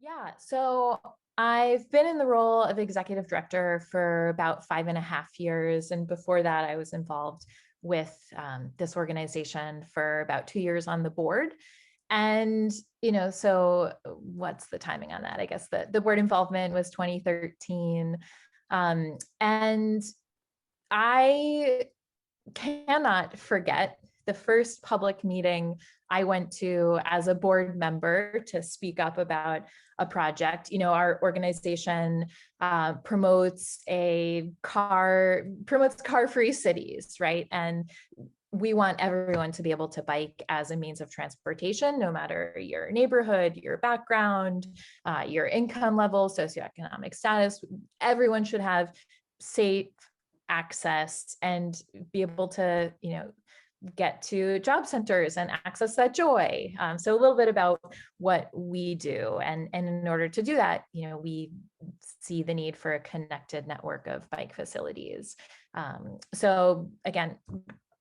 Yeah, so I've been in the role of executive director for about 5.5 years. And before that, I was involved with this organization for about 2 years on the board. And, so what's the timing on that? I guess the board involvement was 2013. And I cannot forget the first public meeting I went to as a board member to speak up about a project. Our organization promotes car-free cities, right? And we want everyone to be able to bike as a means of transportation, no matter your neighborhood, your background, your income level, socioeconomic status. Everyone should have safe access and be able to, get to job centers and access that joy. So a little bit about what we do. And in order to do that, we see the need for a connected network of bike facilities. So again,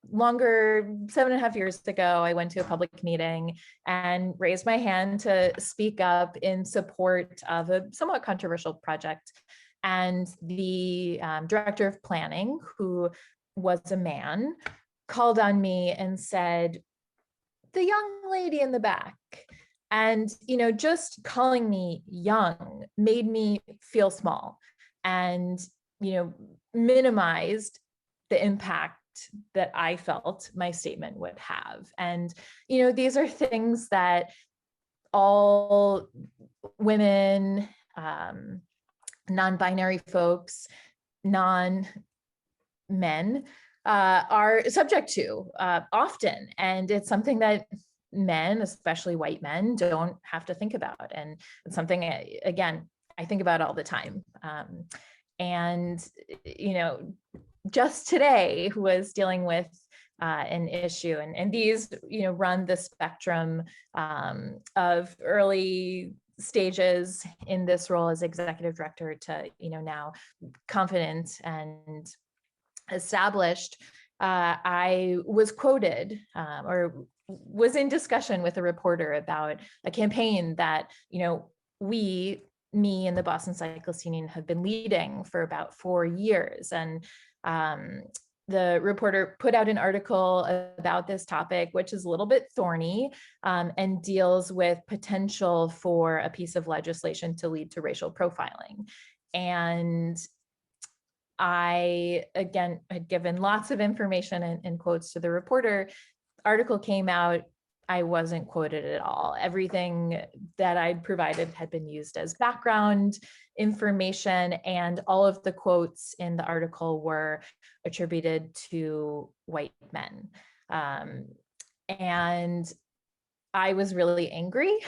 longer, 7.5 years ago, I went to a public meeting and raised my hand to speak up in support of a somewhat controversial project. And the director of planning, who was a man, called on me and said, "The young lady in the back." And, just calling me young made me feel small and, minimized the impact that I felt my statement would have. And, these are things that all women, non-binary folks, non-men are subject to often. And it's something that men, especially white men, don't have to think about. And it's something, again, I think about all the time. And, just today was dealing with an issue, and these, run the spectrum of early stages in this role as executive director to, now confident and established. I was quoted or was in discussion with a reporter about a campaign that, me and the Boston Cyclists Union have been leading for about 4 years. And the reporter put out an article about this topic, which is a little bit thorny and deals with potential for a piece of legislation to lead to racial profiling. And I, again, had given lots of information and quotes to the reporter. Article came out, I wasn't quoted at all. Everything that I'd provided had been used as background information, and all of the quotes in the article were attributed to white men. And I was really angry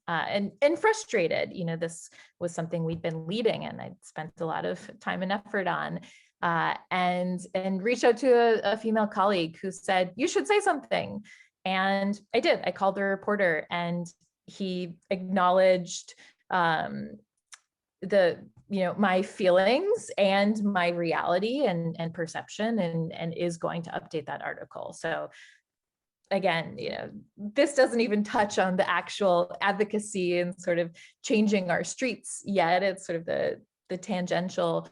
and frustrated. This was something we'd been leading and I'd spent a lot of time and effort on, and reached out to a female colleague who said, "You should say something." And I did. I called the reporter and he acknowledged my feelings and my reality and perception, and is going to update that article. So again, this doesn't even touch on the actual advocacy and sort of changing our streets yet. It's sort of the tangential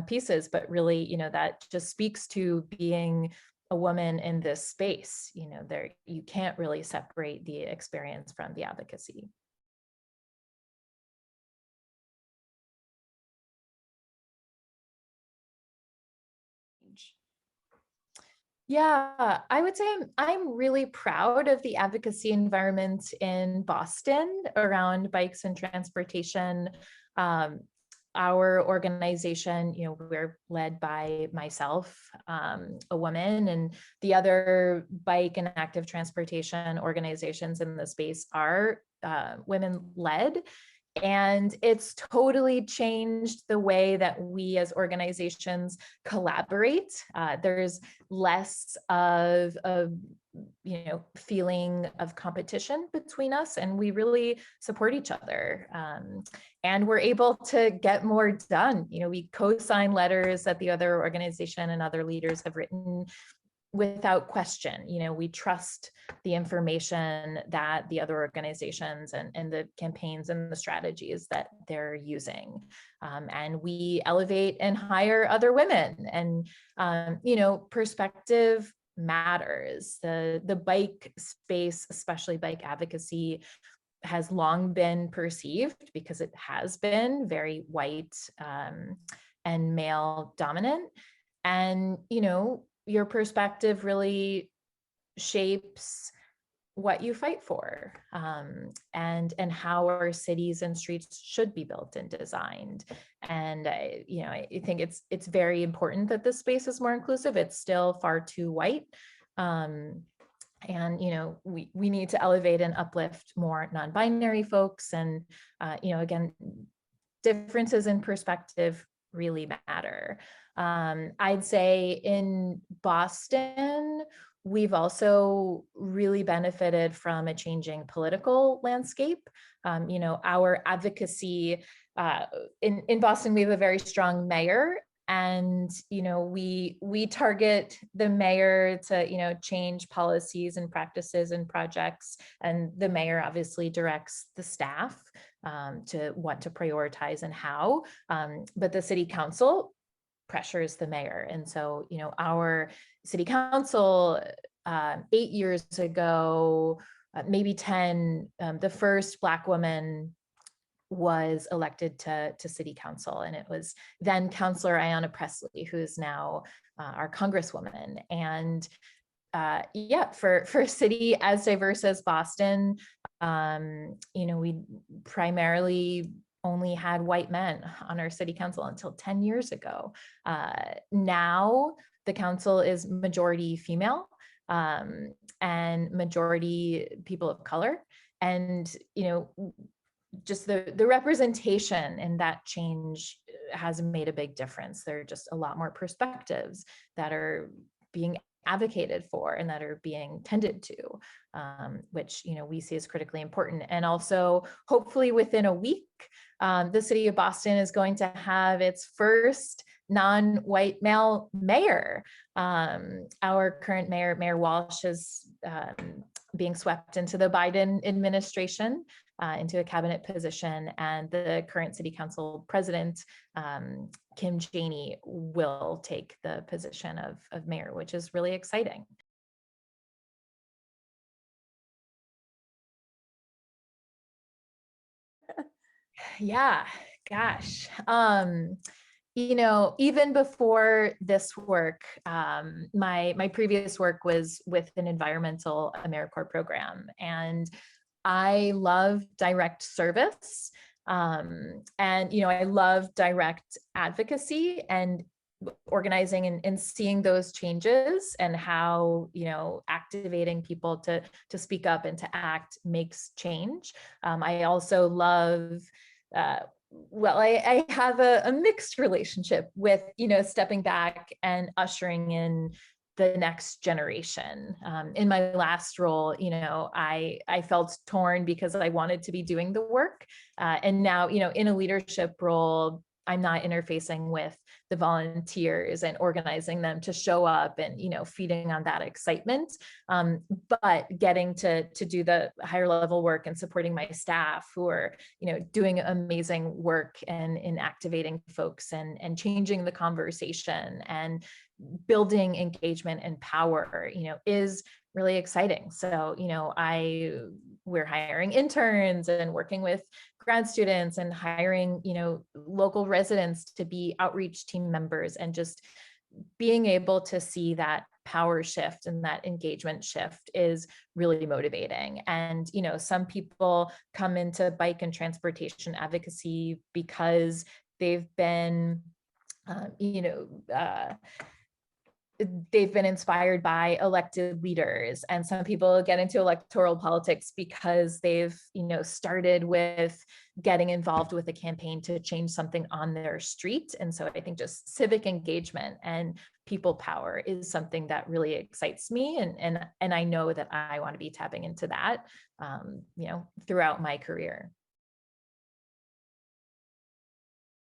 pieces, but really, that just speaks to being a woman in this space. You can't really separate the experience from the advocacy. Yeah, I would say I'm really proud of the advocacy environment in Boston around bikes and transportation. Our organization, we're led by myself, a woman, and the other bike and active transportation organizations in the space are women-led. And it's totally changed the way that we as organizations collaborate. There's less of feeling of competition between us, and we really support each other. And we're able to get more done. We co-sign letters that the other organization and other leaders have written, without question. We trust the information that the other organizations and the campaigns and the strategies that they're using. And we elevate and hire other women. And, perspective matters. The bike space, especially bike advocacy, has long been perceived, because it has been very white and male dominant. And, your perspective really shapes what you fight for, and how our cities and streets should be built and designed. And I think it's very important that this space is more inclusive. It's still far too white. And we need to elevate and uplift more non-binary folks. And again, differences in perspective really matter. I'd say in Boston, we've also really benefited from a changing political landscape. Our advocacy in Boston, we have a very strong mayor. And we target the mayor to change policies and practices and projects, and the mayor obviously directs the staff to what to prioritize and how. But the city council pressures the mayor, and so our city council 8 years ago, maybe 10, the first Black woman was elected to city council, and it was then Councilor Ayanna Pressley, who is now our congresswoman. And for a city as diverse as Boston, we primarily only had white men on our city council until 10 years ago. Now the council is majority female, and majority people of color. And just the representation in that change has made a big difference. There are just a lot more perspectives that are being advocated for and that are being tended to, which we see as critically important. And also, hopefully within a week, the city of Boston is going to have its first non-white male mayor. Our current mayor, Mayor Walsh, is being swept into the Biden administration, into a cabinet position, and the current city council president, Kim Janey, will take the position of mayor, which is really exciting. Yeah, gosh. Even before this work, my previous work was with an environmental AmeriCorps program, and I love direct service. And I love direct advocacy and organizing and seeing those changes, and how activating people to speak up and to act makes change. I also love I have a mixed relationship with stepping back and ushering in the next generation. In my last role, I felt torn because I wanted to be doing the work. And now, in a leadership role, I'm not interfacing with the volunteers and organizing them to show up and, feeding on that excitement. But getting to do the higher level work and supporting my staff who are, doing amazing work and in activating folks and changing the conversation and building engagement and power, is really exciting. So, we're hiring interns and working with grad students and hiring, local residents to be outreach team members, and just being able to see that power shift and that engagement shift is really motivating. And, some people come into bike and transportation advocacy because they've been, they've been inspired by elected leaders, and some people get into electoral politics because they've started with getting involved with a campaign to change something on their street. And so I think just civic engagement and people power is something that really excites me, and I know that I want to be tapping into that throughout my career.